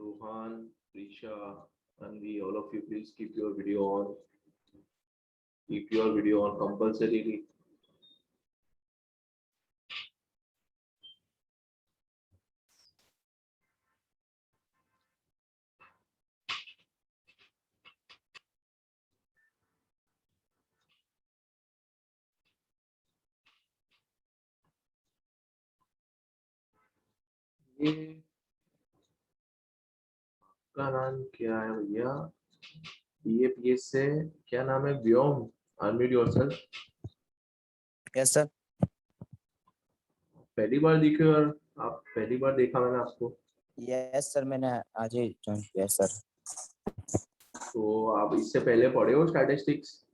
Rohan, Prisha, Anvi, all of you, please keep your video on. Keep your video on compulsorily. ये का नाम क्या है भैया? BAPS से क्या नाम है? Vyom, unmute yourself. Yes sir. पहली बार दिखे और आप पहली बार देखा मैंने आपको। यस सर, मैंने आज ही ज्वाइन किया सर। तो आप इससे पहले पढ़े हो स्टैटिस्टिक्स?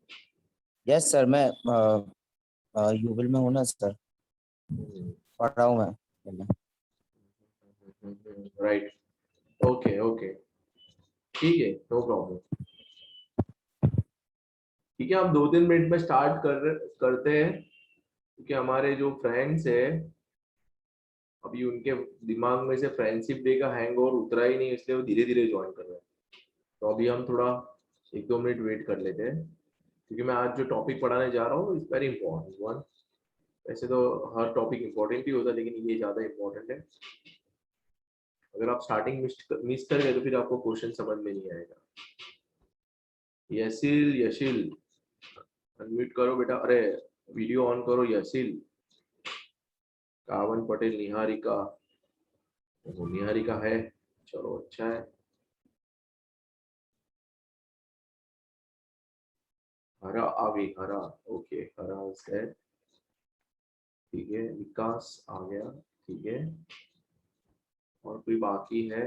यस सर, मैं यूविल में हूँ ना सर, पढ़ रहा हूँ मैं। राइट, ओके ओके, ठीक है, नो प्रॉब्लम। ठीक है, हम 2-3 मिनट में स्टार्ट करते हैं, क्योंकि हमारे जो फ्रेंड्स है अभी उनके दिमाग में से फ्रेंडशिप डे का हैंगओवर उतरा ही नहीं, इसलिए वो धीरे धीरे ज्वाइन कर रहे हैं। तो अभी हम थोड़ा 1-2 मिनट वेट कर लेते हैं, क्योंकि मैं आज जो टॉपिक पढ़ाने जा रहा हूँ इज वेरी इंपॉर्टेंट वन। वैसे तो हर टॉपिक इंपॉर्टेंट ही होता है, लेकिन ये ज्यादा इंपॉर्टेंट है। अगर आप स्टार्टिंग मिस कर गए तो फिर आपको क्वेश्चन समझ में नहीं आएगा। यशिल, यशिल अनम्यूट करो बेटा। अरे वीडियो ऑन करो यशिल। कावन पटेल, निहारिका, वो निहारिका है, चलो अच्छा है। हरा आ गई, हरा, ओके, हरा है, ठीक है। विकास आ गया, ठीक है। और कोई बाकी है?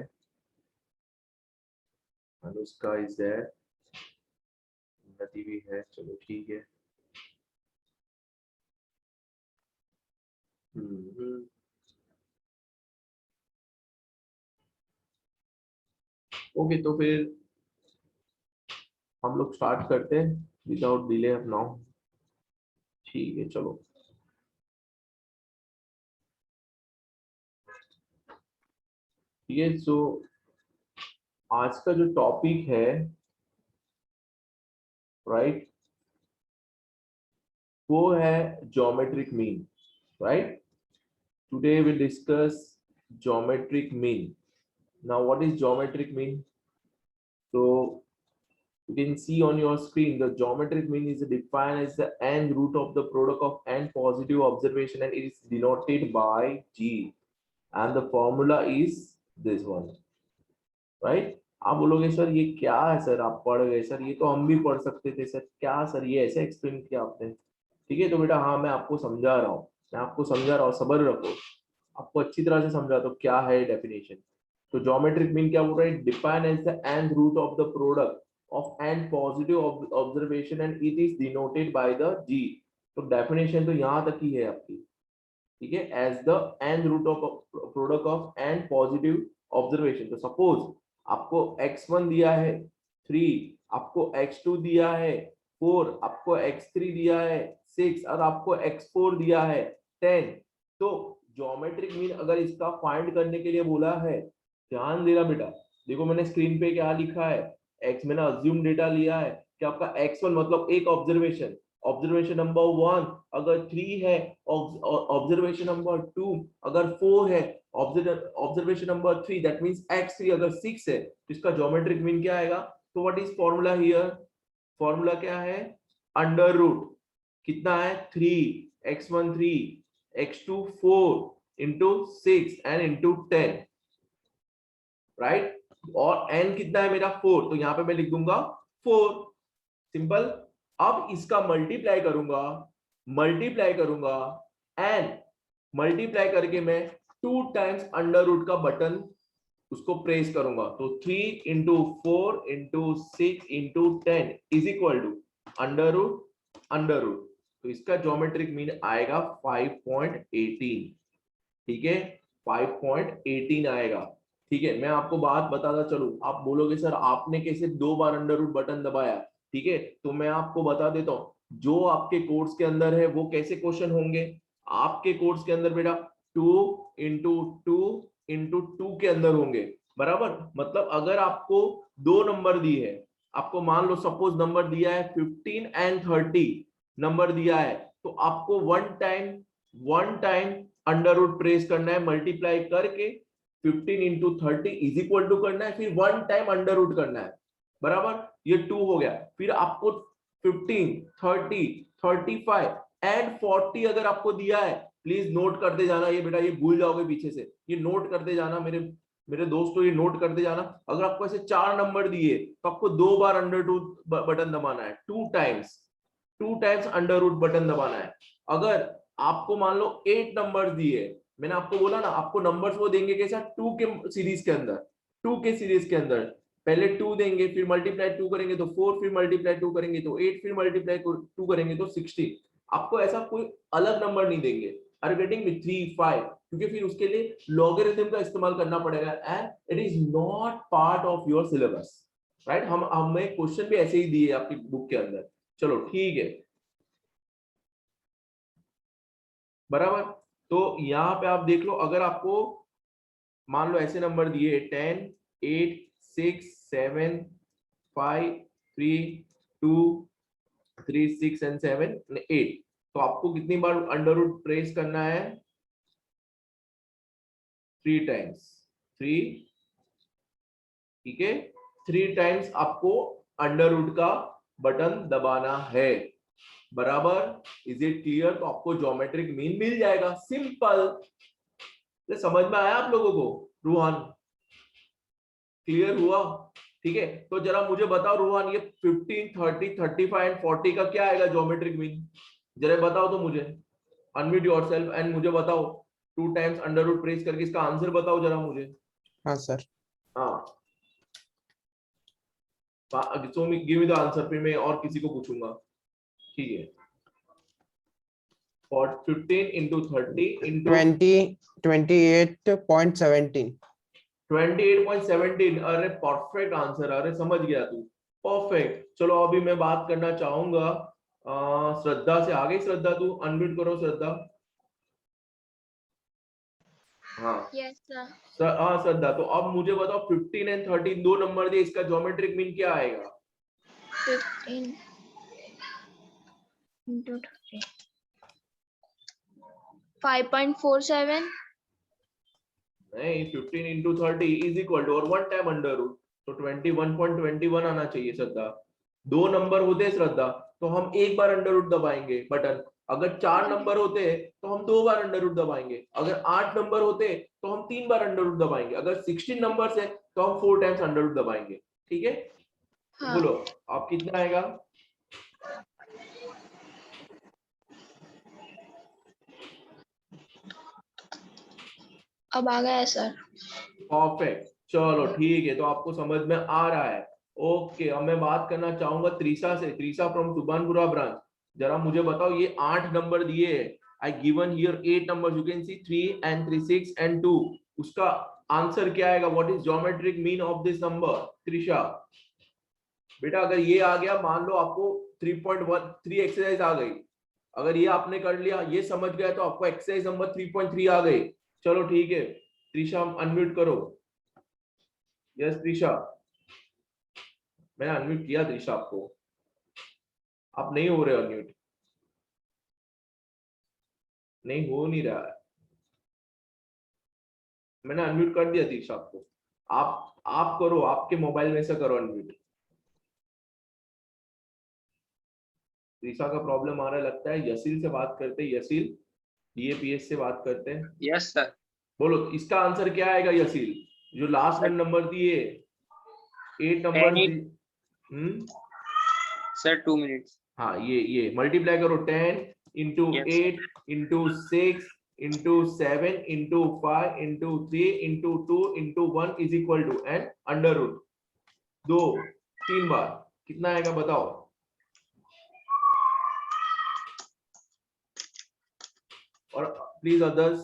अनुष्का इज देयर, उन्नति भी है, चलो ठीक है। ओके, तो फिर हम लोग स्टार्ट करते हैं विदाउट डिले नाउ। ठीक है, चलो। ठीक है, सो आज का जो टॉपिक है, राइट, वो है geometric mean, right. Today we discuss geometric mean. Now what is geometric mean? So you can see on your screen the geometric mean is defined as the n root of the product of n positive observation, and it is denoted by G, and the formula is this one, right? आप बोलोगे sir ये क्या है sir, आप पढ़ गए sir, ये तो हम भी पढ़ सकते थे सर, क्या सर ये ऐसे एक्सप्लेन किया आपने? ठीक है, तो बेटा हाँ, मैं आपको समझा रहा हूँ, मैं आपको समझा रहा हूँ, सब्र रखो, आपको अच्छी तरह से समझा। तो क्या है डेफिनेशन? तो ज्योमेट्रिक मीन क्या बोल रहा है? Define as the nth root of the product of n positive observation and it is denoted by the G। तो डेफिनेशन तो यहाँ तक ही है आपकी, ठीक है। As the n root of product of n positive observation. तो सपोज आपको x1 दिया है 3, आपको x2 दिया है 4, आपको x3 दिया है 6 और आपको x4 दिया है 10। तो ज्योमेट्रिक मीन अगर इसका फाइंड करने के लिए बोला है, ध्यान देना बेटा, देखो मैंने स्क्रीन पे क्या लिखा है। x मैंने अज्यूम डेटा लिया है कि आपका x1 मतलब एक ऑब्जर्वेशन, ऑब्जर्वेशन नंबर 1 अगर 3 है, ऑब्जर्वेशन नंबर 2 अगर 4 है, observation number 3 that means x3 अगर 6 है, तो इसका ज्योमेट्रिक मीन क्या आएगा? तो what is formula here? Formula क्या है? अंडर रूट कितना है? 3, x1 3, x2 4 into 6 and into 10, right. और n कितना है मेरा? 4, तो यहां पे मैं लिख दूंगा 4, सिंपल। अब इसका मल्टीप्लाई करूंगा एंड मल्टीप्लाई करके मैं 2 टाइम्स अंडर रूट का बटन उसको प्रेस करूंगा, तो 3 into 4 into 6 into 10 is equal to under root. तो इसका ज्योमेट्रिक मीन आएगा 5.18, ठीक है, 5.18 आएगा, ठीक है। मैं आपको बात बताता चलूं, आप बोलोगे सर आपने कैसे 2 बार अंडर रूट बटन दबाया? ठीक है, तो मैं आपको बता देता हूं, जो आपके कोर्स के अंदर है वो कैसे क्वेश्चन होंगे आपके कोर्स के अंदर बेटा, 2 इंटू 2 इंटू 2 के अंदर होंगे। बराबर, मतलब अगर आपको दो नंबर दिए है, आपको मान लो सपोज नंबर दिया है 15 एंड 30 नंबर दिया है, तो आपको one time under root trace करना है, मल्टीप्लाई करके 15 इंटू 30 इज इक्वल टू करना है, फिर वन टाइम अंडर रूट करना है, बराबर, ये 2 हो गया। फिर आपको 15, 30, 35 एंड 40 अगर आपको दिया है, प्लीज नोट करते जाना, ये बेटा ये भूल जाओगे पीछे से, ये नोट करते जाना मेरे मेरे दोस्तों, ये नोट करते जाना। अगर आपको ऐसे 4 नंबर दिए तो आपको 2 बार अंडर रूट बटन दबाना है, two times under root button दबाना है। अगर आपको मान लो 8 नंबर दिए, मैंने आपको बोला ना, आपको नंबर्स वो देंगे कैसा, 2 के सीरीज के अंदर, 2 के सीरीज के अंदर पहले 2 देंगे, फिर मल्टीप्लाई 2 करेंगे तो 4, फिर मल्टीप्लाई 2 करेंगे तो 8, फिर मल्टीप्लाई 2 करेंगे तो 16। आपको ऐसा कोई अलग नंबर नहीं देंगे, आर गेटिंग विद 3, 5, क्योंकि फिर उसके लिए लॉगरिथम का इस्तेमाल करना पड़ेगा and it is not part of your syllabus, right. हमें क्वेश्चन भी ऐसे ही दिए आपकी बुक के अंदर। चलो ठीक है, बराबर। तो यहाँ पे आप देख लो, अगर आपको मान लो ऐसे नंबर दिए 10, 8, 6, 7, 5, 3, 2, 3, 6 एंड 7, 8, तो आपको कितनी बार अंडर रूट ट्रेस करना है, 3 टाइम्स, 3, ठीक है, 3 टाइम्स आपको अंडर रूट का बटन दबाना है, बराबर। Is it clear? तो आपको ज्योमेट्रिक मीन मिल जाएगा, सिंपल। समझ में आया आप लोगों को? रूहान क्लियर हुआ? ठीक है, तो जरा मुझे बताओ रूहान, ये 15, 30, 35 एंड 40 का क्या आएगा ज्योमेट्रिक मीन? जरा बताओ तो मुझे, अनम्यूट योरसेल्फ एंड मुझे बताओ, 2 टाइम्स अंडर रूट ट्रेस करके इसका आंसर बताओ जरा मुझे। हाँ सर। हाँ, so give me the answer, फिर मैं और किसी को पूछूंगा, ठीक है। और 15 into 30 into 28.17। 28.17, अरे परफेक्ट आंसर, अरे समझ गया तू, परफेक्ट। चलो अभी मैं बात करना चाहूंगा श्रद्धा से। आगे श्रद्धा, तू अनम्यूट करो श्रद्धा। हाँ यस हाँ श्रद्धा, तो अब मुझे बताओ 15 एंड 30 दो नंबर दिए, इसका ज्योमेट्रिक मीन क्या आएगा? 15 into 30 5.47। नहीं, 15 into 30 इज इक्वल टू और वन टाइम अंडर रूट, तो 21.21 आना चाहिए श्रद्धा। दो नंबर होते श्रद्धा तो हम एक बार अंडर रूट दबाएंगे बटन, अगर 4 नंबर होते तो हम 2 बार अंडर रूट दबाएंगे, अगर 8 नंबर होते तो हम 3 बार अंडर रूट दबाएंगे, अगर 16 नंबर है तो हम 4 टाइम्स अंडर रूट दबाएंगे, ठीक है। हाँ। बोलो आप कितना आएगा? अब आ गया है सर। परफेक्ट, चलो ठीक है, तो आपको समझ में आ रहा है। ओके, अब मैं बात करना चाहूंगा त्रिशा से, त्रिशा फ्रॉम सुभानपुरा ब्रांच। जरा मुझे बताओ, ये 8 नंबर दिए है, I given here 8 numbers, you can C 3 and 3, 6 and 2, उसका आंसर क्या आएगा? What is geometric mean of this number? Trisha बेटा, अगर ये आ गया, मान लो आपको 3.13 एक्सरसाइज आ गई, अगर ये आपने कर लिया, ये समझ गया, तो आपको एक्सरसाइज नंबर 3.3 आ गई। चलो ठीक है, त्रिशा अनम्यूट करो। यस त्रिशा, मैंने अनम्यूट किया त्रिशा आपको, आप नहीं हो रहे अनम्यूट, नहीं हो नहीं रहा है, मैंने अनम्यूट कर दिया त्रिशा आपको, आप करो, आपके मोबाइल में से करो अनम्यूट। त्रिशा का प्रॉब्लम आ रहा है लगता है, यशील से बात करते हैं, यशील डीएपीएस से बात करते हैं। Yes sir. बोलो इसका आंसर क्या आएगा यशील? जो लास्ट में नंबर दिए 8 नंबर सर 2 मिनट्स। हाँ, ये मल्टीप्लाई करो, 10 into 8 into 6 into 7 into 5 into 3 into 2 into 1 is equal to and under root 2 3 बार कितना आएगा बताओ? और प्लीज अदर्स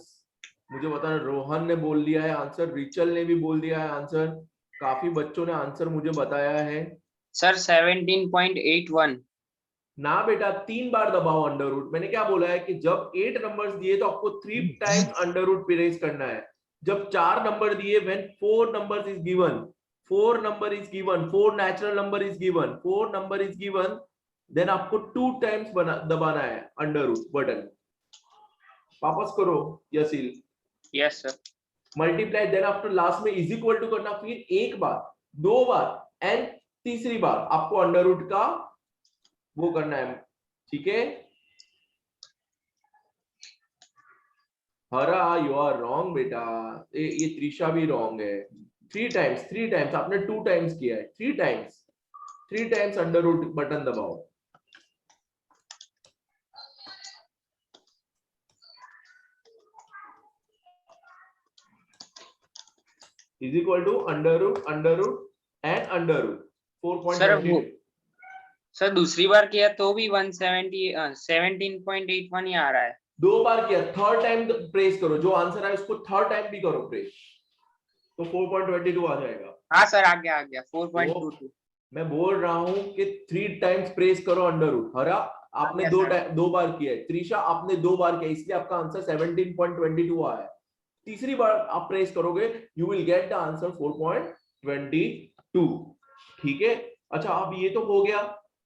मुझे बताना, रोहन ने बोल दिया है आंसर, रिचल ने भी बोल दिया है आंसर, काफी बच्चों ने आंसर मुझे बताया है। सर 17.81। ना बेटा, 3 बार दबाओ अंडर रूट, मैंने क्या बोला है कि जब 8 नंबर्स दिए तो आपको 3 टाइम्स अंडर रूट प्रेस करना है, जब 4 नंबर दिए, when 4 numbers is given, 4 number is given, 4 natural number is given, 4 number is given, then आपको 2 times दबाना है अंडर रूट बटन। वापस करो यसील, Yes, sir. Multiply, then after last में इज इक्वल टू करना, फिर एक बार, 2 बार एंड तीसरी बार आपको अंडर रूट का वो करना है, ठीक है। हरा यू आर रॉन्ग बेटा, ये त्रिशा भी रॉन्ग है। 3 टाइम्स आपने 2 टाइम्स किया है, 3 टाइम्स अंडर रूट बटन दबाओ। Is equal to under root and under root 4.22। Sir दूसरी बार किया तो भी 17.81 ही आ रहा है। 2 बार किया, थर्ड टाइम प्रेस करो, जो आंसर है उसको थर्ड टाइम भी करो प्रेस, तो 4.22 आ जाएगा। हाँ सर आ गया 4.22। मैं बोल रहा हूं कि 3 टाइम्स प्रेस करो अंडर रूट। हरा आपने Yes, दो बार किया है, त्रिशा आपने 2 बार किया, इसलिए आपका आंसर 17.22 आया है। तीसरी बार आप प्रेस करोगे, you will get the answer 4.22, ठीक है। अच्छा, अब ये तो हो गया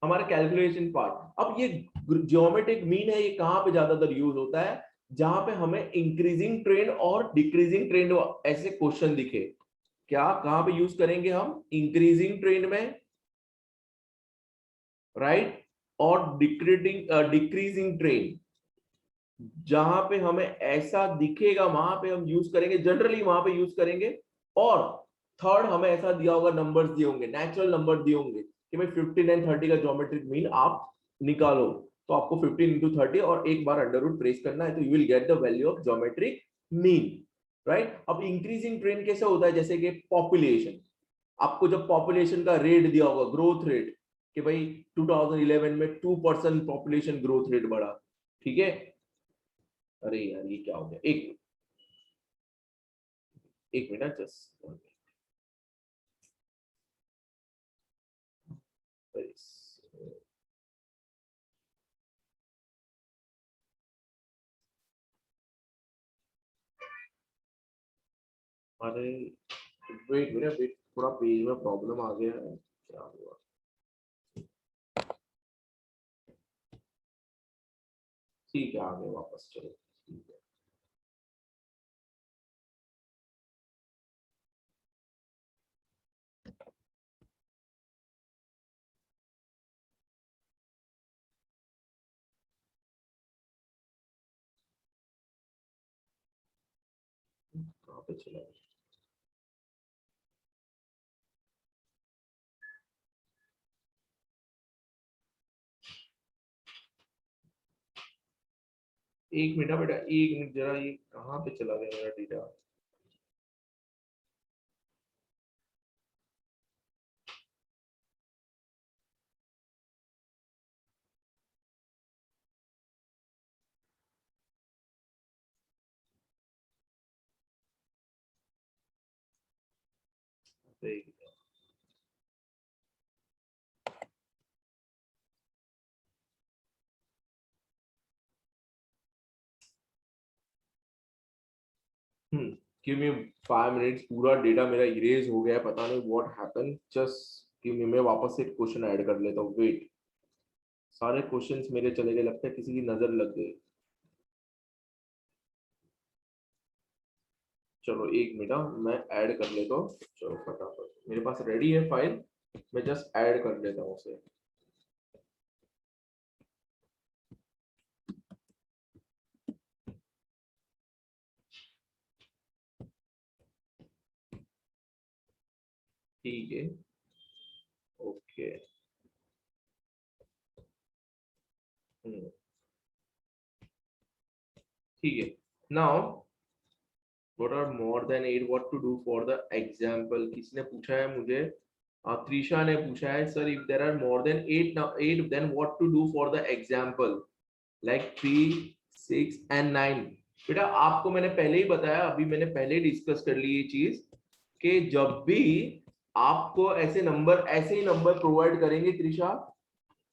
हमारा कैलकुलेशन पार्ट। अब ये ज्योमेट्रिक मीन है, ये कहां पे ज्यादातर यूज होता है, जहां पे हमें इंक्रीजिंग ट्रेंड और डिक्रीजिंग ट्रेंड ऐसे क्वेश्चन दिखे। क्या कहां पे यूज करेंगे हम? इंक्रीजिंग ट्रेंड में, राइट, और डिक्रीजिंग ट्रेंड, जहां पे हमें ऐसा दिखेगा वहां पे हम यूज करेंगे, जनरली वहां पे यूज करेंगे। और थर्ड, हमें ऐसा दिया होगा, नंबर्स दिए होंगे, नेचुरल नंबर दिए होंगे कि भाई 15 एंड 30 का ज्योमेट्रिक मीन आप निकालो, तो आपको 15 इंटू 30 और एक बार अंडर रूट प्रेस करना है, तो you will get the value of geometric mean, right. अब इंक्रीजिंग ट्रेंड कैसे होता है? जैसे कि पॉपुलेशन, आपको जब पॉपुलेशन का रेट दिया होगा, ग्रोथ रेट, कि भाई 2011 में 2% पॉपुलेशन ग्रोथ रेट बढ़ा, ठीक है। अरे यार ये क्या हो गया, एक मिनट जस्ट, अरे वेट मिनट, वेट, थोड़ा पेज में प्रॉब्लम आ गया है, क्या हुआ? ठीक है, आ गए वापस, चलो ठीक है। कहाँ पे चला गया? एक मिनट बेटा, एक मिनट जरा, ये कहाँ पे चला गया मेरा डेटा? गिव मी 5 मिनट्स, पूरा डेटा मेरा इरेज हो गया है, पता नहीं what happened, just give me, मैं वापस से क्वेश्चन ऐड कर लेता हूँ, वेट। सारे क्वेश्चंस मेरे चले गए, लगता है किसी की नजर लग गई। चलो एक मिनट, मैं ऐड कर लेता हूँ, चलो फटाफट, मेरे पास रेडी है फाइल, मैं जस्ट ऐड कर लेता हूँ उसे। ठीक है, ओके, ठीक है। Now what are more than 8, what to do for the example? किसने पूछा है मुझे? त्रिशा ने पूछा है, sir if there are more than 8 then what to do for the example like 3, 6 and 9? बेटा आपको मैंने पहले ही बताया, अभी मैंने पहले डिस्कस कर ली ये चीज, कि जब भी आपको ऐसे ही नंबर प्रोवाइड करेंगे त्रिशा,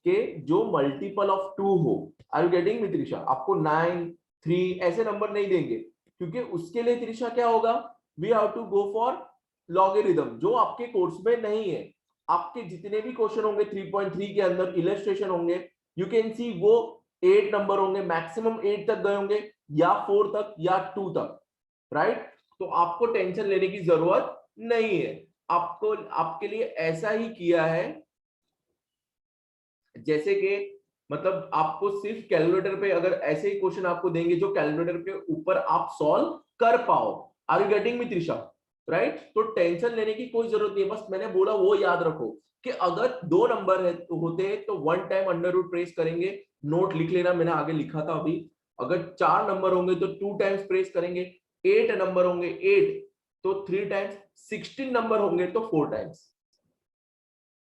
के जो मल्टीपल ऑफ 2 हो, are you getting me Trisha? आपको 9, 3 ऐसे नंबर नहीं देंगे, क्योंकि उसके लिए त्रिशा क्या होगा, we have to go for logarithm, जो आपके कोर्स में नहीं है। आपके जितने भी क्वेश्चन होंगे 3.3 के अंदर इलस्ट्रेशन होंगे, यू कैन सी वो 8 नंबर होंगे, मैक्सिमम 8 तक गए होंगे, या 4 तक या 2 तक, राइट। तो आपको टेंशन लेने की जरूरत नहीं है। आपको आपके लिए ऐसा ही किया है जैसे कि मतलब आपको सिर्फ कैलकुलेटर पे अगर ऐसे ही क्वेश्चन आपको देंगे जो कैलकुलेटर के ऊपर आप सॉल्व कर पाओ। Are you getting me Trisha, right. तो टेंशन लेने की कोई जरूरत नहीं है, बस मैंने बोला वो याद रखो कि अगर 2 नंबर है तो होते हैं तो 1 टाइम अंडर रूट प्रेस करेंगे, नोट लिख लेना, मैंने आगे लिखा था अभी। अगर 4 नंबर होंगे तो 2 टाइम्स प्रेस करेंगे, 8 नंबर होंगे 8 तो 3 टाइम्स, 16 नंबर होंगे तो 4 टाइम्स,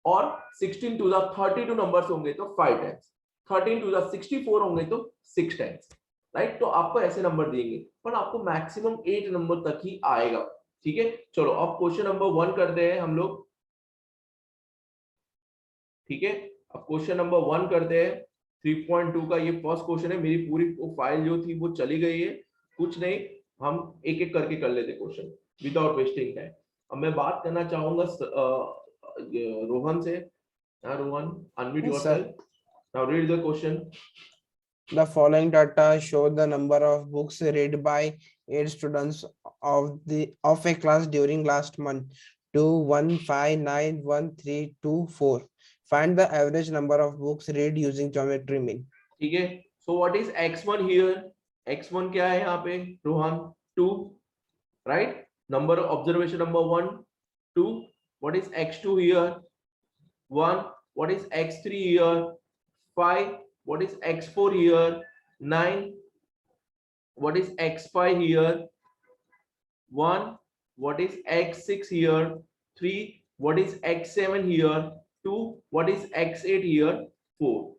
और 16 टू द 32 नंबर्स होंगे तो 5 टाइम्स, 13 टू द 64 होंगे तो 6 टाइम्स, राइट। तो आपको ऐसे नंबर देंगे, पर आपको मैक्सिमम 8 नंबर तक ही आएगा, ठीक है। चलो अब क्वेश्चन नंबर 1 करते हैं हम लोग, ठीक है। अब क्वेश्चन नंबर 1 करते हैं। 3.2 का ये फर्स्ट क्वेश्चन है। मेरी पूरी फाइल जो थी वो चली गई है, कुछ नहीं, हम एक एक करके कर लेते क्वेश्चन विदाउट वेस्टिंग टाइम। अब मैं बात करना चाहूंगा रोहन से। Rohan, unmute Yes, yourself. sir. Now read the question. The following data show the number of books read by 8 students of a class during last month. 2, 1, 5, 9, 1, 3, 2, 4. Find the average number of books read using geometry mean. ठीक है। So what is x1 here? x1 क्या है यहाँ पे Rohan? 2, right? Number observation number 1, 2. What is x2 here? 1. What is x3 here? 5. What is x4 here? 9. What is x5 here? 1. What is x6 here? 3. What is x7 here? 2. What is x8 here? 4.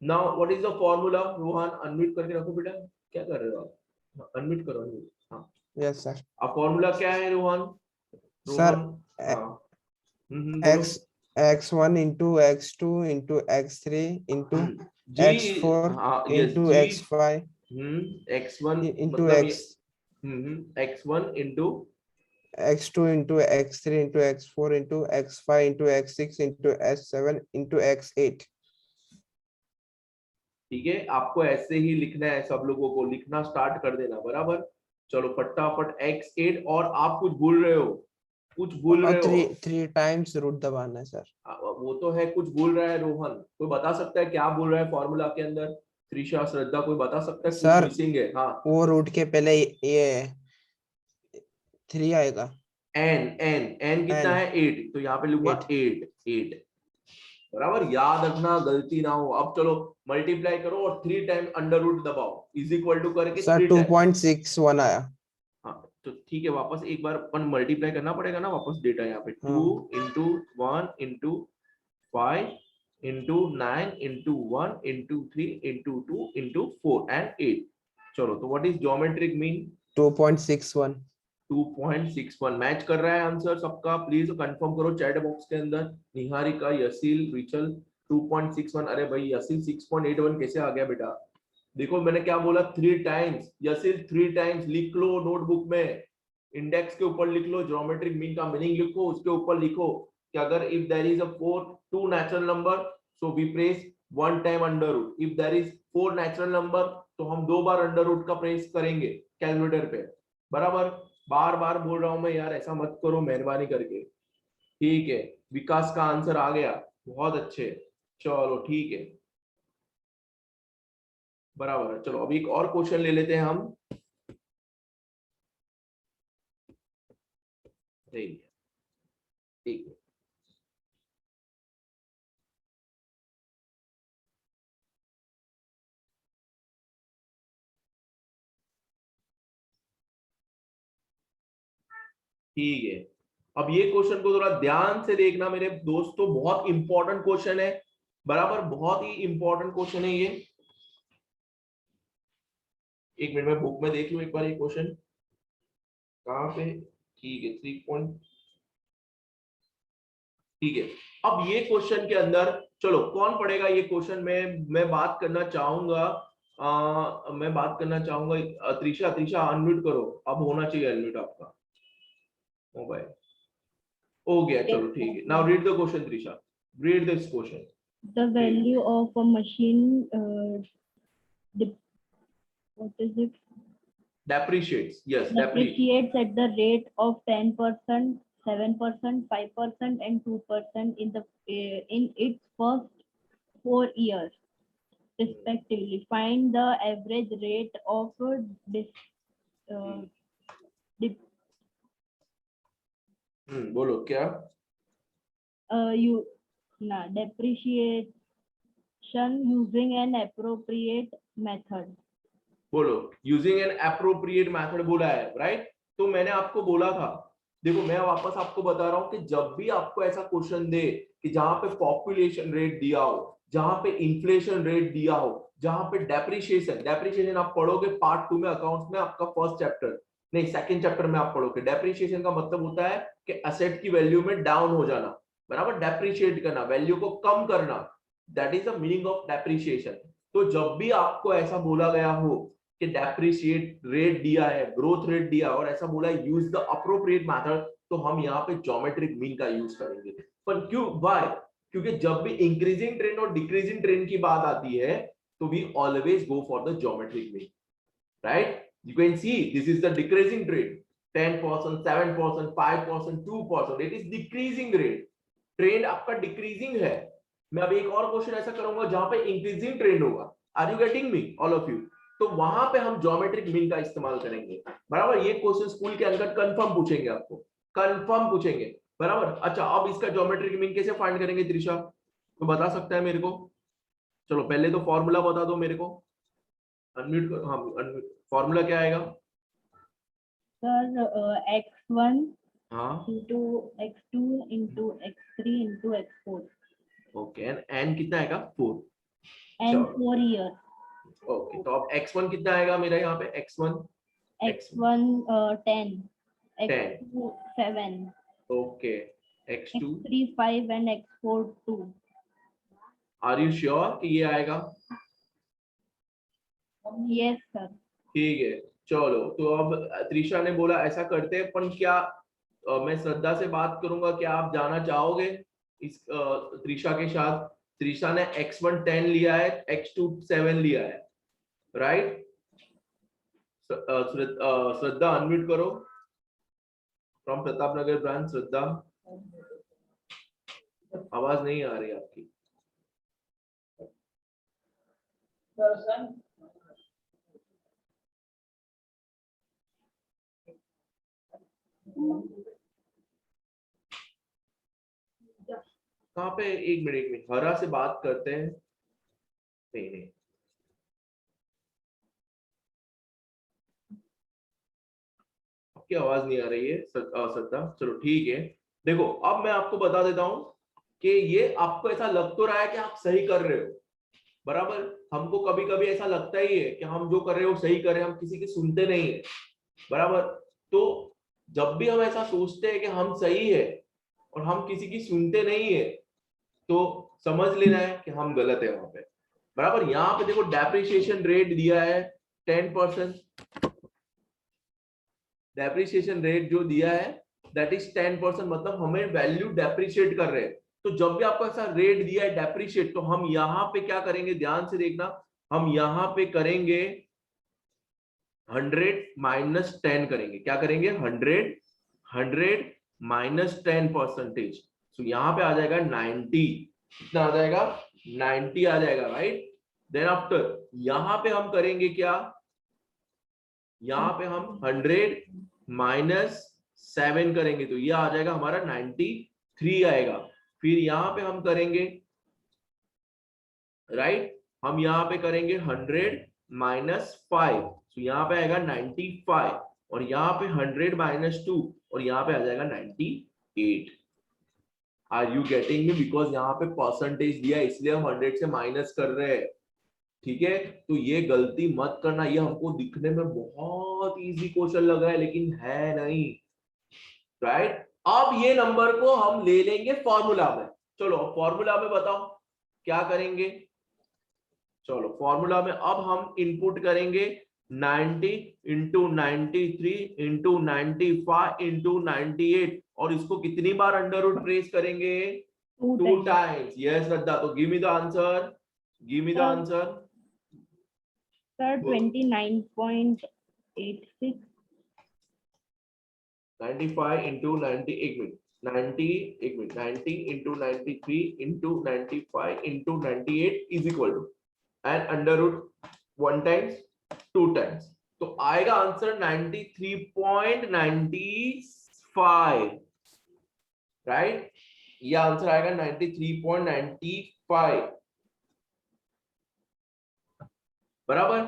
Now what is the formula? Rohan unmute करके रखो बेटा, क्या कर रहे हो आप? Unmute करो, unmute. हाँ, Yes, sir. अब फॉर्मूला क्या है रोहन? Sir, हाँ, बोलो। x1 into x2 into x3 into जी, x4 हाँ, यस into जी, x5 x1 into मतलब x x1 into x2 into x3 into x4 into x5 into x6 into x7 into x8. ठीक है। आपको ऐसे ही लिखना है, सब लोगों को लिखना स्टार्ट कर देना, बराबर। चलो फटाफट x8, और आप कुछ भूल रहे हो, कुछ भूल और रहे हो। three times रूट दबाना है सर। वो तो है, कुछ भूल रहा है रोहन, कोई बता सकता है क्या भूल रहा है फॉर्मूला के अंदर? त्रिशा, श्रद्धा, कोई बता सकता है कुछ सर मिसिंग है? हाँ, वो रूट के पहले ये 3 आएगा। एन एन एन कितना N, है? 8, तो यहाँ पे लिखूंगा 8 8, बराबर। याद रखना, गलती ना हो। अब चलो मल्टीप्लाई करो और 3 टाइम अंडर रूट दबाओ, इज इक्वल टू करके सर 3 टाइम। 2.61 आया। हाँ, तो ठीक है, वापस एक बार अपन मल्टीप्लाई करना पड़ेगा ना वापस डेटा यहाँ पे। 2 into 1 into 5 into 9 into 1 into 3 into 2 into 4 and 8। चलो, तो what is geometric mean? 2.61। 2.61 match कर रहा है आंसर सबका? प्लीज कंफर्म करो चैट बॉक्स के अंदर। निहारिका, यसील, रिचल 2.61। अरे भाई यसील 6.81 कैसे आ गया बेटा? देखो मैंने क्या बोला, 3 टाइम्स। यसील 3 टाइम्स लिख लो नोटबुक में, इंडेक्स के ऊपर लिख लो, ज्योमेट्रिक मीन का मीनिंग लिखो, उसके ऊपर लिखो कि अगर if there is a 2 natural number so we press 1 time under root. If there is 4 natural number तो हम 2 बार अंडर रूट का प्रेस करेंगे कैलकुलेटर पे, बराबर। बार बार बोल रहा हूं मैं यार, ऐसा मत करो मेहरबानी करके, ठीक है। विकास का आंसर आ गया, बहुत अच्छे। चलो ठीक है, बराबर है। चलो अभी एक और क्वेश्चन ले लेते हैं हम। ठीक है। ठीक है, अब ये क्वेश्चन को थोड़ा ध्यान से देखना मेरे दोस्तों, बहुत इंपॉर्टेंट क्वेश्चन है, बराबर, बहुत ही इंपॉर्टेंट क्वेश्चन है ये। एक मिनट में बुक में देख लूं एक बार ये क्वेश्चन कहाँ पे। ठीक है, 3 पॉइंट, ठीक है। अब ये क्वेश्चन के अंदर, चलो कौन पढ़ेगा ये क्वेश्चन में मैं बात करना चाहूंगा मैं बात करना चाहूंगा। त्रिशा, त्रिशा अनम्यूट करो, अब होना चाहिए अनम्यूट आपका मोबाइल। हो गया, चलो ठीक है। Now read the question Trisha, read this question. The value of a machine, what is it? Depreciates, yes, depreciate. Depreciates at the rate of 10%, 7%, 5%, and 2% in its first 4 years, respectively. Find the average rate of dep- बोलो क्या? depreciation using an appropriate method. बोलो using an appropriate method बोला है, right? तो मैंने आपको बोला था, देखो मैं वापस आपको बता रहा हूं कि जब भी आपको ऐसा क्वेश्चन दे कि जहां पे पॉपुलेशन रेट दिया हो, जहां पे इन्फ्लेशन रेट दिया हो, जहां पे डेप्रिसिएशन आप पढ़ोगे पार्ट 2 में अकाउंट्स में, आपका फर्स्ट चैप्टर नहीं सेकंड चैप्टर में आप पढ़ोगे। डेप्रिसिएशन का मतलब होता है कि एसेट की वैल्यू में डाउन हो जाना, बराबर? डेप्रिशिएट करना, वैल्यू को कम करना, that is the meaning of depreciation. तो जब भी आपको ऐसा बोला गया हो कि डेप्रिशिएट रेट दिया है, ग्रोथ रेट दिया और ऐसा बोला है यूज द अप्रोप्रिएट मेथड, तो हम यहाँ पे ज्योमेट्रिक मीन का यूज करेंगे। पर क्यों, व्हाई? क्योंकि जब भी इंक्रीजिंग ट्रेंड और डिक्रीजिंग ट्रेंड की बात आती है तो we always go for the geometric mean, right? You can see this is the decreasing trend, 10%, 7%, 5%, 2%, it is decreasing rate. Trend आपका डिक्रीजिंग है। मैं अब एक और क्वेश्चन ऐसा करूंगा जहां पे इंक्रीजिंग ट्रेंड होगा। Are you getting me all of you? तो वहां पे हम ज्योमेट्रिक मीन का इस्तेमाल करेंगे, बराबर? ये क्वेश्चन स्कूल के अंदर कंफर्म पूछेंगे, आपको कंफर्म पूछेंगे, बराबर? अच्छा, अब इसका ज्योमेट्रिक मीन कैसे फाइंड करेंगे त्रिशा, तो बता सकता है मेरे को? चलो पहले तो फॉर्मूला बता दो मेरे को, अनम्यूट करो। हाँ, फॉर्मूला क्या आएगा? Sir, x1 हाँ, into x2 into x3 into x4 okay. N कितना आएगा? 4। and 4 years. ओके, तो अब x1 कितना आएगा मेरा यहाँ पे? x1 x1 10, x2 7, okay, x2 x3 5 and x4 2. Are you sure कि ये आएगा? Yes sir. ठीक है, चलो। तो अब त्रिशा ने बोला ऐसा करते हैं, पर क्या मैं श्रद्धा से बात करूंगा, क्या आप जाना चाहोगे इस त्रिशा के साथ? त्रिशा ने x1 10 लिया है, x2 7 लिया है, राइट? श्रद्धा अनम्यूट करो फ्रॉम प्रताप नगर ब्रांच। श्रद्धा, आवाज नहीं आ रही आपकी। कहाँ पे? एक मिनट हरा से बात करते हैं। नहीं, आपकी आवाज नहीं आ रही है श्रद्धा। चलो ठीक है, देखो अब मैं आपको बता देता हूं कि ये आपको ऐसा लग तो रहा है कि आप सही कर रहे हो, बराबर? हमको कभी कभी ऐसा लगता ही है कि हम जो कर रहे हो सही कर रहे हैं, हम किसी की सुनते नहीं है, बराबर? तो जब भी हम ऐसा सोचते हैं कि हम सही है और हम किसी की सुनते नहीं है, तो समझ लेना है कि हम गलत है वहां पे, बराबर? यहाँ पे देखो डेप्रिसिएशन रेट दिया है 10%, डेप्रिसिएशन रेट जो दिया है दैट इज 10%, मतलब हमें वैल्यू डेप्रिशिएट कर रहे हैं। तो जब भी आपको ऐसा रेट दिया है डेप्रिशिएट, तो हम यहाँ पे क्या करेंगे, ध्यान से देखना, हम यहाँ पे करेंगे 100 माइनस 10 करेंगे। क्या करेंगे? 100 माइनस 10%। तो यहाँ पे आ जाएगा 90। कितना आ जाएगा? 90 आ जाएगा, राइट? देन आफ्टर यहाँ पे हम करेंगे क्या? यहाँ पे हम 100 माइनस 7 करेंगे, तो ये आ जाएगा हमारा 93 आएगा। फिर यहाँ पे हम करेंगे, राइट, हम यहाँ पे करेंगे 100 माइनस 5, तो यहाँ पे आएगा 95, और यहाँ पे 100 माइनस 2, और यहाँ पे आ जाएगा 98। Are you getting me? Because यहाँ पे परसेंटेज दिया है, इसलिए हम 100 से माइनस कर रहे हैं, ठीक है? तो ये गलती मत करना। ये हमको दिखने में बहुत इजी क्वेश्चन लग रहा है, लेकिन है नहीं, राइट? अब ये नंबर को हम ले लेंगे फॉर्मूला में। चलो फॉर्मूला में बताओ क्या करेंगे। चलो फॉर्मूला में अब हम इनपुट करेंगे 90 इंटू 93 इंटू 95 इंटू 98 और इसको कितनी बार अंडर रूट ट्रेस करेंगे? 2 टाइम्स. यस श्रद्धा, तो give me the answer. Give me the answer. Sir 29.86 95 into 90 एक मिनट 90 एक मिनट 90 into 93 into 95 into 98 is equal to and under root 1 times 2 times, तो आएगा आंसर 93.95. राइट, ये आंसर आएगा 93.95. बराबर.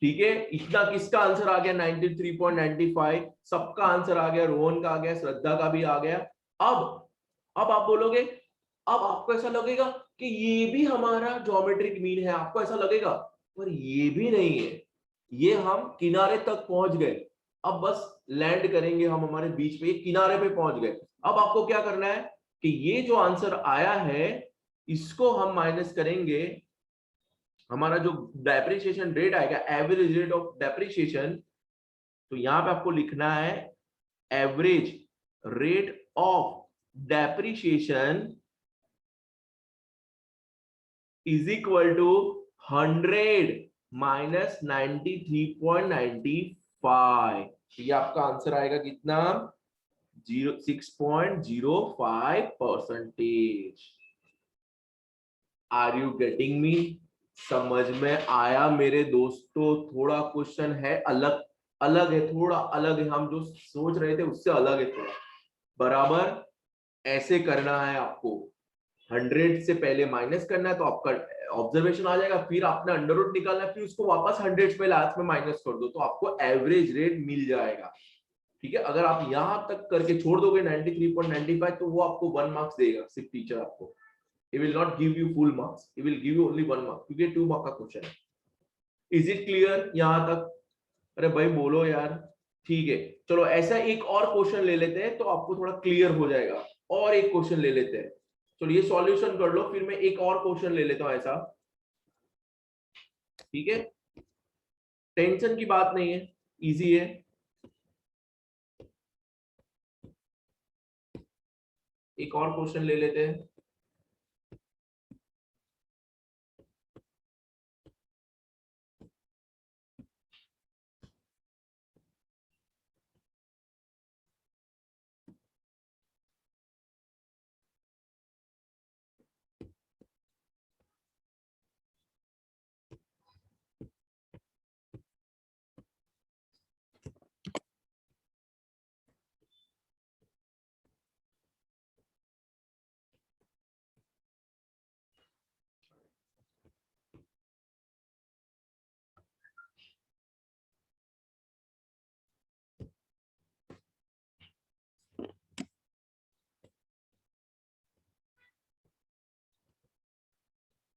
ठीक है, इतना किसका आंसर आ गया? 93.95. सबका आंसर आ गया, रोहन का आ गया, श्रद्धा का भी आ गया. अब आप बोलोगे, अब आपको ऐसा लगेगा कि ये भी हमारा ज्योमेट्रिक मीन है, आपको ऐसा लगेगा, पर ये भी नहीं है, ये हम किनारे तक पहुंच गए. अब बस लैंड करेंगे हम हमारे बीच पे, किनारे पे पहुंच गए. अब आपको क्या करना है कि ये जो आंसर आया है इसको हम माइनस करेंगे, हमारा जो डेप्रिसिएशन रेट आएगा, एवरेज रेट ऑफ डेप्रिसिएशन, तो यहां पे आपको लिखना है average rate of depreciation is equal to 100 minus 93.95. ये आपका आंसर आएगा कितना? 6.05%. Are you getting me? समझ में आया मेरे दोस्तों? थोड़ा क्वेश्चन है अलग है, थोड़ा अलग है, हम जो सोच रहे थे उससे अलग है थोड़ा. बराबर, ऐसे करना है आपको. 100 से पहले माइनस करना है तो आपका ऑब्जर्वेशन आ जाएगा, फिर आपने अंडर रूट निकालना है, फिर उसको वापस 100 पे लास्ट में माइनस कर दो तो आपको एवरेज रेट मिल जाएगा. ठीक है, अगर आप यहां तक करके छोड़ दोगे 93.95 तो वो आपको 1 मार्क्स देगा सिर्फ टीचर आपको. He will not give you full marks. He will give you only 1 mark क्योंकि 2 मार्क का क्वेश्चन है. Is it clear यहां तक? अरे भाई बोलो यार. ठीक है, चलो ऐसा एक और क्वेश्चन ले लेते हैं तो आपको थोड़ा क्लियर हो जाएगा. और एक क्वेश्चन ले लेते हैं. चलो ये सॉल्यूशन कर लो, फिर मैं एक और क्वेश्चन ले लेता हूं ऐसा. ठीक है, टेंशन की बात नहीं है, इजी है. एक और क्वेश्चन ले लेते हैं.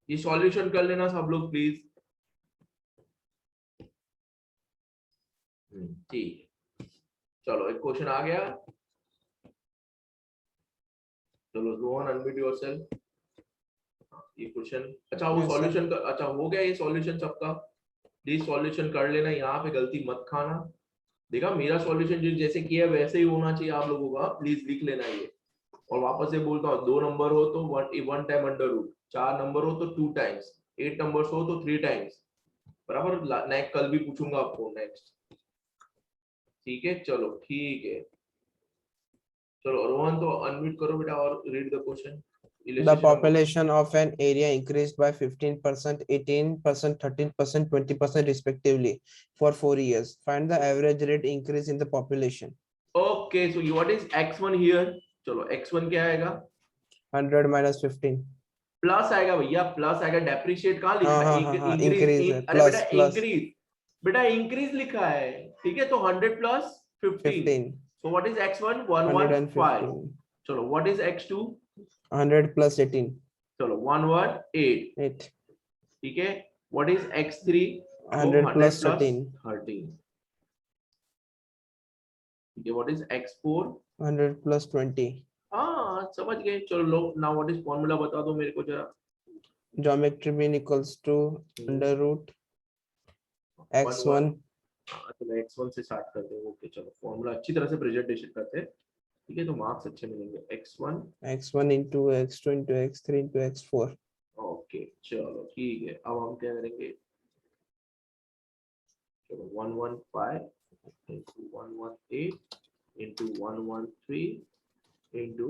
ये सॉल्यूशन कर लेना सब लोग प्लीज. ठीक, चलो एक क्वेश्चन आ गया. चलो रोहन अनम्यूट योरसेल्फ. ये क्वेश्चन, अच्छा वो Yes, sir. सॉल्यूशन का, अच्छा हो गया ये सॉल्यूशन सबका. प्लीज सॉल्यूशन कर लेना, यहाँ पे गलती मत खाना. देखा मेरा सॉल्यूशन जो जैसे किया वैसे ही होना चाहिए आप लोगों का, प्लीज लिख लेना ये. और वापस से बोलता हूँ, 2 नंबर हो तो 1 टाइम अंडर रूट, 4 नंबर हो तो 2 टाइम्स, 8 नंबर्स हो तो 3 टाइम्स. बराबर, नेक्स्ट कल भी पूछूंगा आपको नेक्स्ट. ठीक है, चलो ठीक है. चलो रोहन तो अनम्यूट करो बेटा और read the question. The population of an area increased by 15%, 18%, 13%, 20% respectively for 4 years. Find the average rate increase in the population. Okay, so what is x1 here? चलो x1 क्या आएगा? 100 minus 15. प्लस आएगा भैया, plus आएगा. Depreciate कहाँ लिखा है? increase है, अरे बेटा plus. इंक्रीज, बेटा इंक्रीज लिखा है. ठीक है, तो 100 plus 15. 15. So what is x1? 115. 115. चलो व्हाट इज x2? 100 plus 18. चलो 118. 8. ठीक है, व्हाट इज x3? 100 plus 13. 13. ठीक है, व्हाट इज x4? 100 plus 20. हाँ समझ गए. चलो लो, नाउ व्हाट इज फॉर्मूला बता दो मेरे को जरा. geometry mean equals to under root x1 तो x1 से स्टार्ट करते हैं. ओके चलो फॉर्मूला अच्छी तरह से प्रेजेंटेशन करते हैं. ठीक है तो मार्क्स अच्छे मिलेंगे. x1 into x2 into x3 into x4. Okay चलो ठीक है. अब हम क्या करेंगे. चलो 115 into 118 into 113 into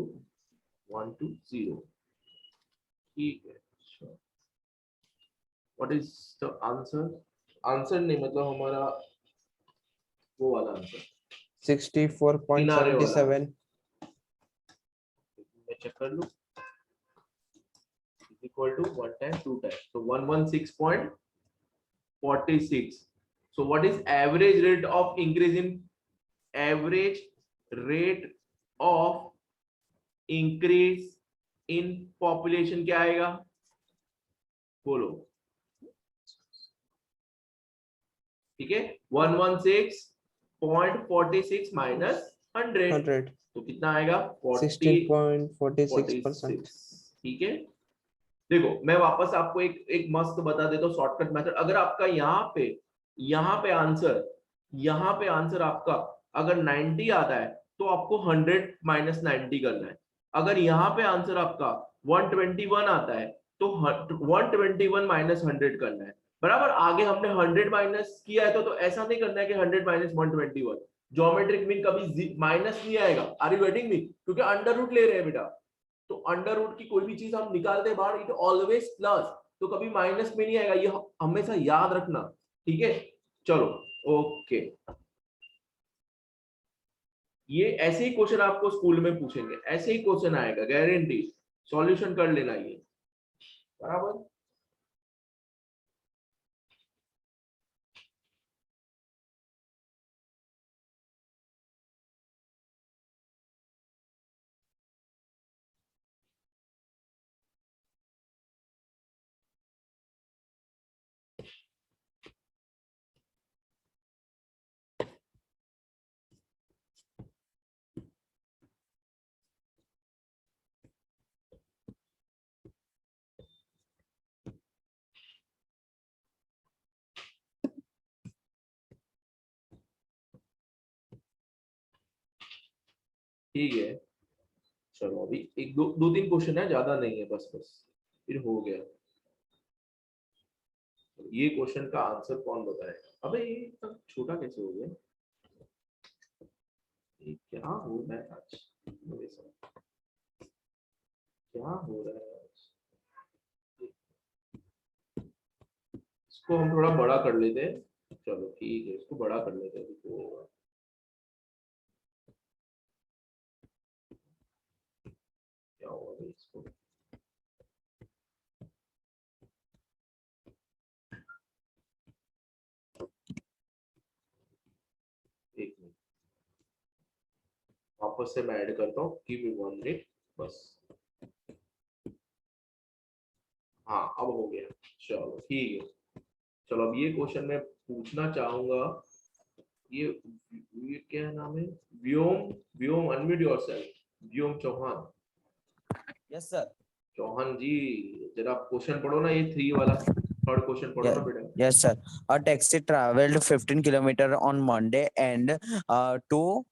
120. ठीक है. What is the answer. Answer नहीं मतलब हमारा वो वाला आंसर 64.77. मैं चेक कर लूं. इक्वल टू 1 टाइम 2 टाइम तो 116.46. so what is average rate of increase in average rate of increase in population क्या आएगा बोलो. ठीक है 116.46 माइनस 100 100. तो कितना आएगा 16.46%. ठीक है. देखो मैं वापस आपको एक मस्त बता देता हूँ शॉर्टकट मेथड. अगर आपका यहाँ पे आंसर आपका अगर 90 आता है तो आपको 100 माइनस 90 करना है. अगर यहाँ पे आंसर आपका 121 आता है तो 121 माइनस 100 करना है. बराबर. आगे हमने 100 माइनस किया है तो ऐसा नहीं करना है कि 100 माइनस 121. ज्योमेट्रिक मीन कभी माइनस नहीं आएगा. Are you getting me. क्योंकि अंडर रूट ले रहे हैं बेटा. तो अंडर रूट की कोई भी चीज हम निकालते हैं बाहर इट ऑलवेज प्लस. तो कभी माइनस में नहीं आएगा. ये हमेशा याद रखना. ठीक है चलो ओके. ये ऐसे ही क्वेश्चन आपको स्कूल में पूछेंगे. ऐसे ही क्वेश्चन आएगा गारंटी. सॉल्यूशन कर लेना ये. बराबर. ठीक है चलो अभी एक दो तीन क्वेश्चन है ज्यादा नहीं है. बस फिर हो गया. ये क्वेश्चन का आंसर कौन बताएगा. अबे ये इतना छोटा कैसे हो गया. ये क्या हो रहा है आज मेरे साथ. क्या हो रहा है आज. इसको हम थोड़ा बड़ा कर लेते हैं. चलो ठीक है इसको बड़ा कर लेते हैं. तो क्या हुआ भाई इसको. एक मिनट वापस से मैं ऐड करता हूँ. गिव मी 1 मिनट बस. हाँ अब हो गया. चलो ठीक है. चलो अब ये क्वेश्चन मैं पूछना चाहूंगा. ये क्या नाम है. Vyom unmute yourself. Vyom Chauhan. Yes sir. Chauhan ji जरा क्वेश्चन पढ़ो ना. ये 3 वाला थर्ड क्वेश्चन पढ़ो ना बेटा. Yes, sir. A taxi traveled 15 kilometer on Monday and to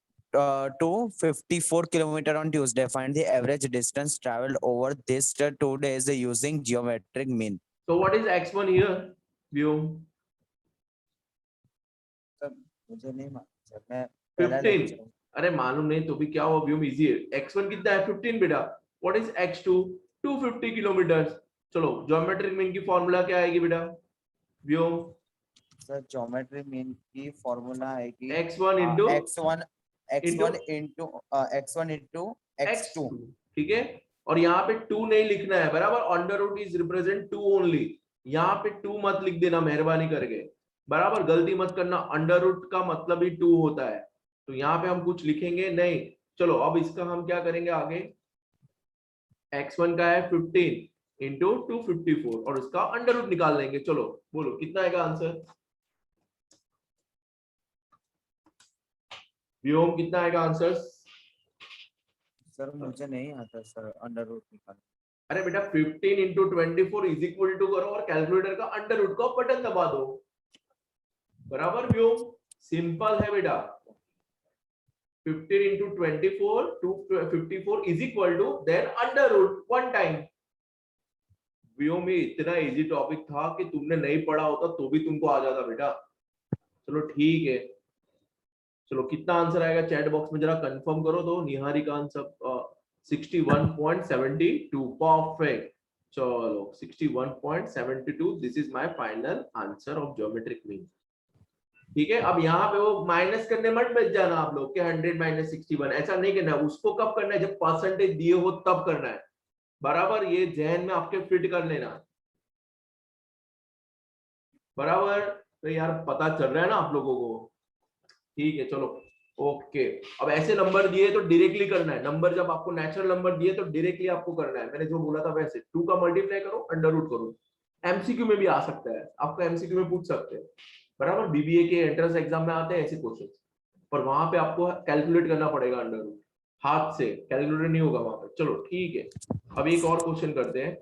54 kilometer on Tuesday. Find the average distance traveled over these 2 days using geometric mean. So what is x1 here. Vyom sir मुझे नहीं मालूम sir. मैं पहला 15. lecture- अरे मालूम नहीं तो भी क्या हुआ. व्योम इजी है. x1 कितना है 15 बेटा. What is x2 250 kilometre. चलो ज्योमेट्रिक मीन की फॉर्मूला क्या आएगी बेटा. व्योम सर ज्योमेट्री मीन की फॉर्मूला है कि x1 into x1 into x2. ठीक है. और यहाँ पे 2 नहीं लिखना है. बराबर. Under root is represent 2 only. यहाँ पे 2 मत लिख देना मेहरबानी करके. बराबर. गलती मत करना. अंडर रूट का मतलब ही 2 होता है. तो यहाँ पे हम कुछ लिखेंगे नहीं. चलो अब इसका हम क्या करेंगे आगे. x1 का है 15 इंटू 254 और उसका अंडर रूट निकाल लेंगे. चलो बोलो कितना आएगा आंसर. व्योम कितना आएगा आंसर. सर मुझे नहीं आता सर अंडर रूट निकाल. अरे बेटा 15 इंटू 24 इज इक्वल टू करो और कैलकुलेटर का अंडर रूट का बटन दबा दो, बराबर व्योम, सिंपल है बेटा। 15 into 24 254 is equal to then under root one time. Vyom में इतना इजी टॉपिक था कि तुमने नहीं पढ़ा होता तो भी तुमको आ जाता बेटा। चलो ठीक है, चलो कितना आंसर आएगा चैट बॉक्स में जरा कंफर्म करो तो। Niharika answer 61.72 perfect. चलो 61.72 this is my final answer of geometric mean. ठीक है, अब यहाँ पे वो माइनस करने मत बच जाना आप लोग के 100 माइनस 61, ऐसा नहीं करना है। उसको कब करना है, जब परसेंटेज दिए हो तब करना है, बराबर। ये जहन में आपके फिट कर लेना, बराबर। तो यार पता चल रहा है ना आप लोगों को, ठीक है चलो ओके। अब ऐसे नंबर दिए तो डायरेक्टली करना है, नंबर जब आपको नेचुरल नंबर दिए तो डायरेक्टली आपको करना है। मैंने जो बोला था वैसे 2 का मल्टीप्लाई करो, अंडर रूट करो। एमसीक्यू में भी आ सकता है, आपको एमसीक्यू में पूछ सकते हैं, बराबर। बीबीए के एंट्रेंस एग्जाम में आते हैं ऐसे क्वेश्चन, पर वहां पे आपको कैलकुलेट करना पड़ेगा अंडर रूट, हाथ से, कैलकुलेटर नहीं होगा वहां पे। चलो ठीक है, अब एक और क्वेश्चन करते हैं।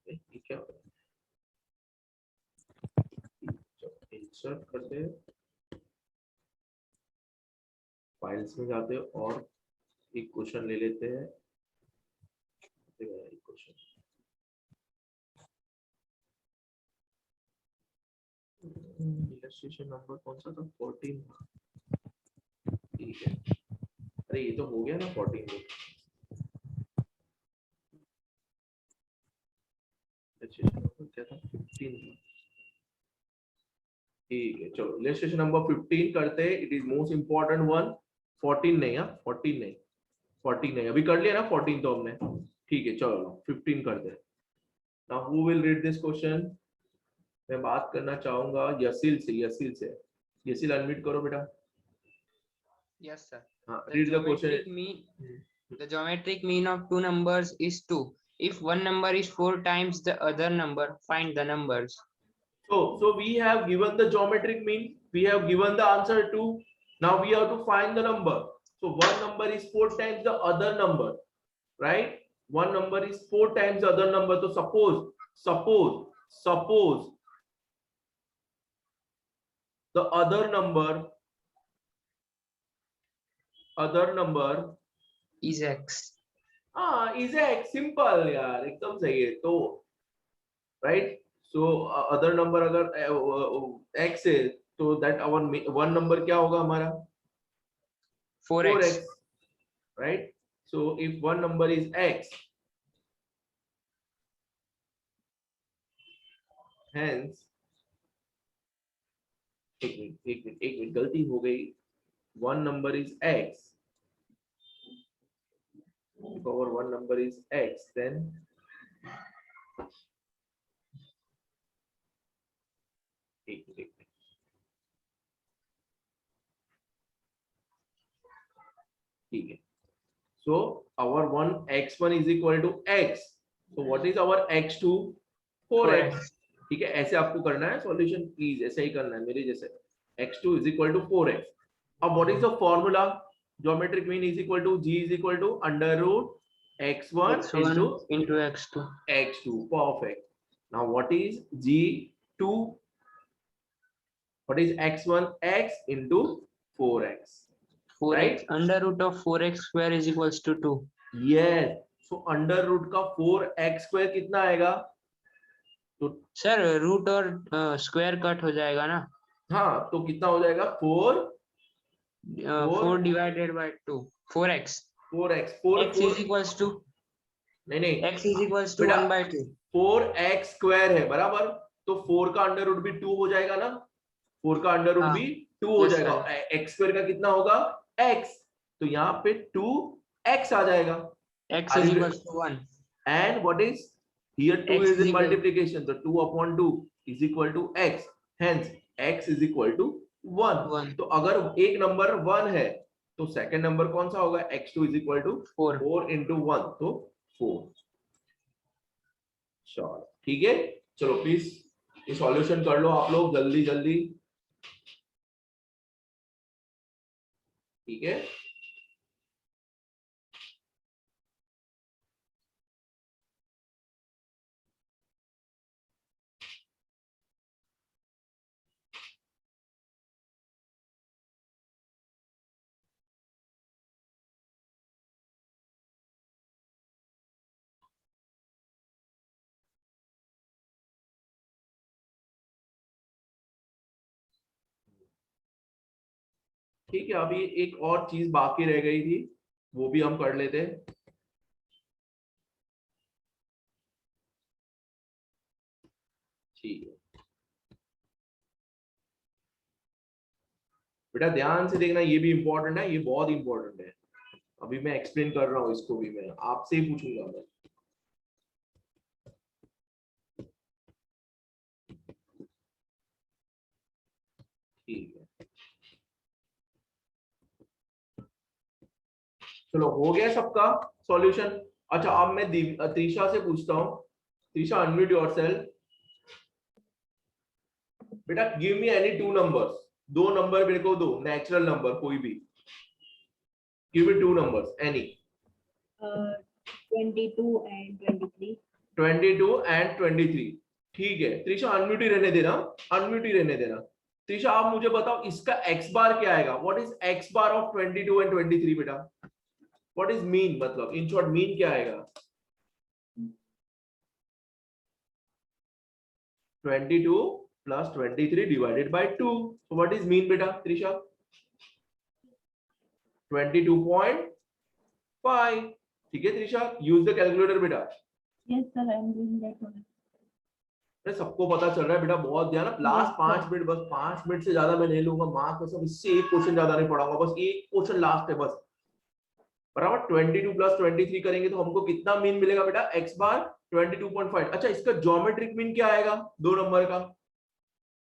ठीक है, इंसर्ट करते हैं, फाइल्स में जाते हैं और एक क्वेश्चन ले लेते हैं। एक क्वेश्चन इलस्ट्रेशन नंबर कौन सा था, 14। ठीक है, अरे ये तो हो गया ना 14 में। इलस्ट्रेशन नंबर क्या था, 15। ठीक है चलो इलस्ट्रेशन नंबर 15 करते हैं, it is most important one. 14 नहीं, हाँ 14 नहीं, 14 नहीं, अभी कर लिया ना 14 तो हमने। ठीक है चलो 15 करते हैं। Now who will read this question. मैं बात करना चाहूंगा यसील से। यसील अनम्यूट करो बेटा। Yes, sir. हाँ The read the geometric question. mean the geometric mean of two numbers is 2. If one number is 4 times the other number, find the numbers. So we have given the geometric mean, we have given the answer 2. Now we have to find the number. So one number is 4 times the other number, right? One number is 4 times the other number. So suppose the other number Is x. is x. Simple यार, एकदम सही है तो, right? So other number अगर x है तो that our one number क्या होगा हमारा, 4x. right? So if one number is x, hence एक मिनट गलती हो गई, one number is x, if our one number is x, then एक मिनट ठीक है। So our one x1 is equal to x. So what is our x2? 4x. ठीक है, ऐसे आपको करना है सॉल्यूशन, प्लीज ऐसे ही करना है मेरे जैसे। x2 is equal to 4x. अब what is the formula? Geometric mean is equal to g is equal to under root x1 into x2. x2. Perfect. Now what is g2? What is x1? X into 4x. 4x. Right? Under root of 4x square is equals to 2. Yes. So under root का 4x square कितना आएगा? तो sir root और square cut हो जाएगा ना। हाँ तो कितना हो जाएगा, 4 4 divided by 2. 4x. 4x x is equals to नहीं x is equals to बेटा, 1 by 2. 4x स्क्वायर है बराबर, तो 4 का अंडर रूट भी 2 हो जाएगा ना, 4 का अंडर रूट हाँ, भी 2 हो yes, जाएगा। x स्क्वायर का कितना होगा, x, तो यहाँ पे 2x आ जाएगा। x is equals to 1. And what is here, 2 X is in is equal- multiplication, so 2 upon 2 is equal to x, hence x is equal to 1. 1. तो अगर एक नंबर 1 है तो सेकंड नंबर कौन सा होगा, x2 is equal to 4. 4 into 1, तो 4। चलो ठीक है, चलो प्लीज ये सॉल्यूशन कर लो आप लोग जल्दी जल्दी, ठीक है। ठीक है, अभी एक और चीज बाकी रह गई थी, वो भी हम कर लेते हैं। ठीक है बेटा, ध्यान से देखना, ये भी इंपॉर्टेंट है, ये बहुत इंपॉर्टेंट है। अभी मैं एक्सप्लेन कर रहा हूँ, इसको भी मैं आपसे ही पूछूंगा मैं। ठीक है, चलो हो गया सबका सॉल्यूशन। अच्छा, अब मैं त्रिशा से पूछता हूँ। Trisha, unmute yourself. बेटा, give me any two numbers, दो नंबर मेरे को दो, नेचुरल नंबर कोई भी। Give me two numbers, any. 22 and 23. 22 and 23। ठीक है त्रिशा, अनम्यूट ही रहने देना, अनम्यूट ही रहने देना। त्रिशा, आप मुझे बताओ इसका एक्स बार क्या आएगा? What is x bar of 22 and 23 बेटा? व्हाट इज मीन, मतलब इन शॉर्ट मीन क्या आएगा? 22 plus 23 divided by 2. So what is mean beta, Trisha? 22.5. ठीक है त्रिशा, use the calculator बेटा। Yes, sir, I am doing that one. अरे सबको पता चल रहा है बेटा, बहुत ध्यान। लास्ट 5 मिनट, बस 5 मिनट से ज्यादा मैं नहीं लूंगा, मार्क तो सब इससे एक क्वेश्चन ज्यादा नहीं पढ़ाऊंगा, बस एक क्वेश्चन लास्ट है बस। बराबर, 22 plus 23 करेंगे तो हमको कितना मीन मिलेगा बेटा? x बार 22.5। अच्छा, इसका ज्योमेट्रिक मीन क्या आएगा दो नंबर का?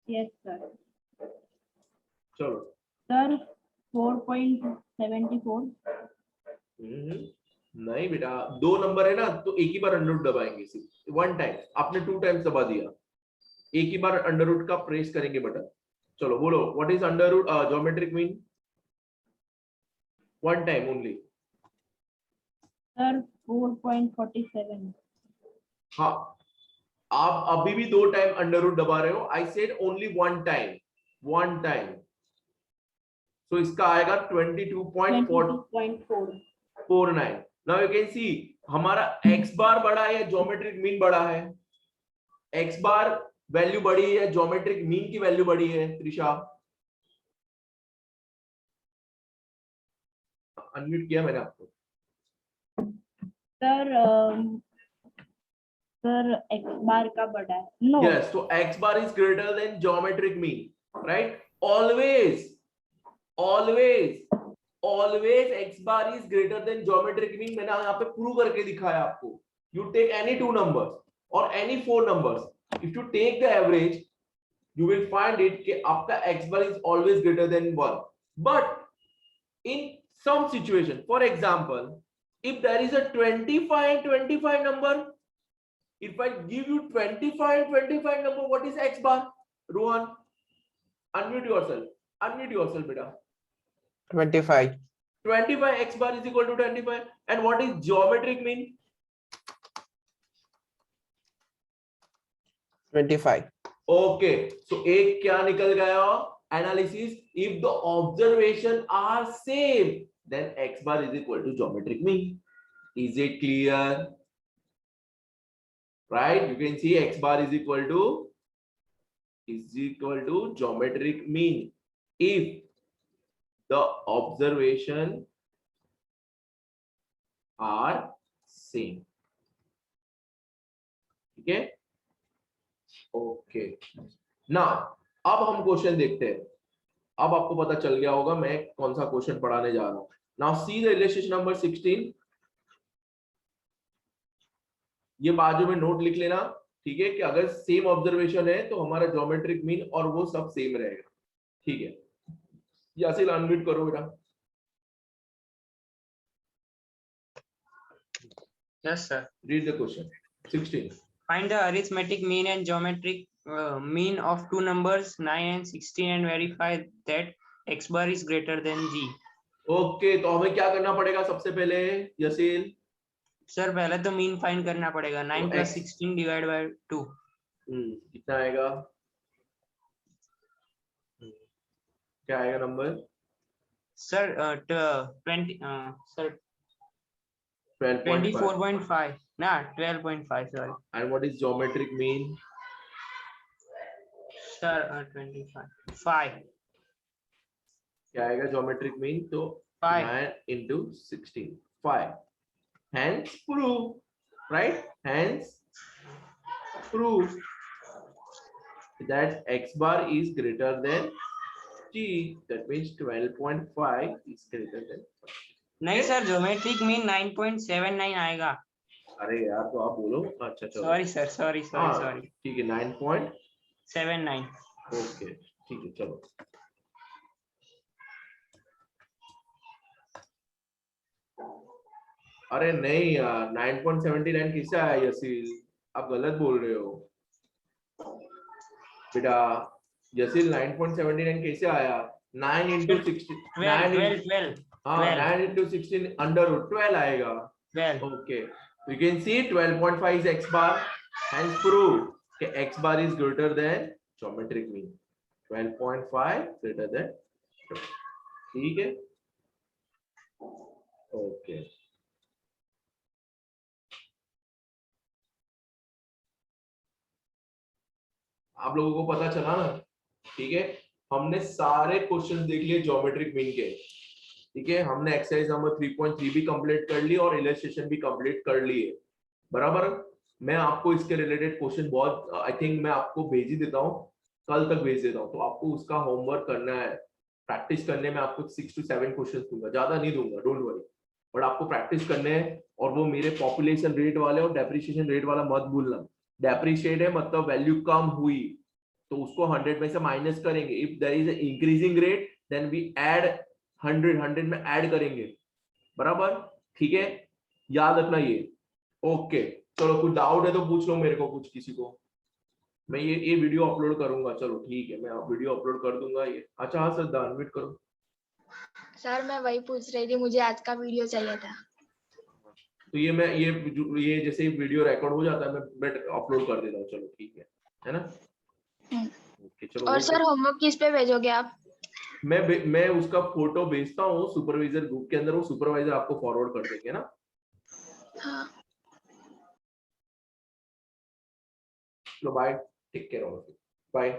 Yes, sir. चलो। Sir, 4.74. नहीं बेटा, दो नंबर है ना, तो एक ही बार अंडर रूट दबाएंगे, सिर्फ वन टाइम। आपने 2 टाइम्स दबा दिया, एक ही बार अंडर रूट का प्रेस करेंगे बटन। चलो बोलो, what is under root geometric mean? One time only. Sir, 4.47. हाँ, आप अभी भी 2 टाइम अंडर रूट दबा रहे हो। I said only one time, one time. तो इसका आएगा 22.49। नाउ यू कैन सी हमारा एक्स बार बड़ा है या ज्योमेट्रिक मीन बड़ा है? एक्स बार वैल्यू बड़ी है या ज्योमेट्रिक मीन की वैल्यू बड़ी है? त्रिशा, अनम्यूट किया मैंने आपको। Sir, x bar का बड़ा है. No. Yes, so x bar is greater than geometric mean, right? Always, always, always x bar is greater than geometric mean. मैंने यहाँ पे प्रूव करके दिखाया आपको. You take any two numbers or any four numbers. If you take the average, you will find it कि आपका x bar is always greater than 1. But in some situation, for example, if there is a 25 number, if I give you 25 number, what is x bar? Rohan, unmute yourself. Unmute yourself, beta. 25. 25 x bar is equal to 25. And what is geometric mean? 25. Okay. So एक क्या निकल गया? Analysis. If the observation are same, then x bar is equal to geometric mean. Is it clear? Right? You can see x bar is equal to geometric mean if the observation are same. ठीक है? Okay, now अब हम question देखते हैं। अब आपको पता चल गया होगा मैं कौन सा क्वेश्चन पढ़ाने जा रहा हूं। Now see the illustration number 16। ये बाजू में नोट लिख लेना, ठीक है, कि अगर सेम ऑब्जर्वेशन है तो हमारा ज्योमेट्रिक मीन और वो सब सेम रहेगा। ठीक है, यासिल अनम्यूट करो बेटा। Yes, sir. Read the question 16। Find the arithmetic mean and geometric mean of two numbers 9 and 16 and verify that x bar is greater than g. Okay, तो हमें क्या करना पड़ेगा सबसे पहले यासिल? सर पहले तो मीन फाइंड करना पड़ेगा। 9 तो plus x 16 divided by 2. कितना आएगा? क्या आएगा नंबर? Sir 20 sir 12.5। 24.5 ना 12.5 sorry. And what is geometric mean? Sir 25 5. क्या आएगा ज्योमेट्रिक मीन? तो 5. 9 into 16, 5. Hence prove, right? Hence prove that x bar is greater than g. That means 12.5 is greater than. नहीं sir, geometric mean 9.79 आएगा. अरे यार तो आप बोलो. अच्छा चलो. सॉरी सर, सॉरी हाँ सॉरी. ठीक है 9. 79. ओके ठीक है चलो. अरे नहीं यार 9.79 किससे आया यसील? आप गलत बोल रहे हो बेटा. यसील 9.79 कैसे आया? 9 into 16. 12. हाँ 9 into 16 under root 12 आएगा. 12. Okay, you can see 12.5 is x bar. Hence prove कि x bar is greater than geometric mean. 12.5 greater than 12. ठीक है. Okay. आप लोगों को पता चला ना? ठीक है. हमने सारे क्वेश्चन देख लिए ज्योमेट्रिक मीन के. ठीक है. हमने एक्सरसाइज नंबर 3.3 भी कंप्लीट कर ली और इलस्ट्रेशन भी कंप्लीट कर ली है. बराबर. मैं आपको इसके रिलेटेड क्वेश्चन बहुत आई थिंक मैं आपको भेज ही देता हूँ, कल तक भेज देता हूँ. तो आपको उसका होमवर्क करना है. प्रैक्टिस करने में आपको 6 to 7 क्वेश्चन दूंगा, ज्यादा नहीं दूंगा, डोंट वरी. बट आपको प्रैक्टिस करने हैं. और वो मेरे पॉपुलेशन रेट वाले और डेप्रिसिएशन रेट वाला मत भूलना. डेप्रिशिएट है मतलब वैल्यू कम हुई तो उसको 100 में से माइनस करेंगे. If there is increasing rate then we add 100 में ऐड करेंगे. बराबर. ठीक है. याद रखना ये. ओके चलो. कुछ डाउट है तो पूछ लो मेरे को, कुछ किसी को. मैं ये वीडियो अपलोड करूंगा. चलो ठीक है, मैं वीडियो अपलोड कर दूंगा ये. अच्छा हाँ सर अनम्यूट करो. सर मैं वही पूछ रही थी, मुझे आज का वीडियो चाहिए था. तो ये मैं ये जैसे वीडियो रिकॉर्ड हो जाता है मैं अपलोड कर देता हूँ. चलो ठीक है ना. ओके चलो. और सर होमवर्क किस पे भेजोगे आप? मैं उसका फोटो भेजता हूँ सुपरवाइजर ग्रुप के अंदर. वो सुपरवाइजर आपको फॉरवर्ड कर देंगे ना. हाँ. चलो bye. Take care all of you. Bye.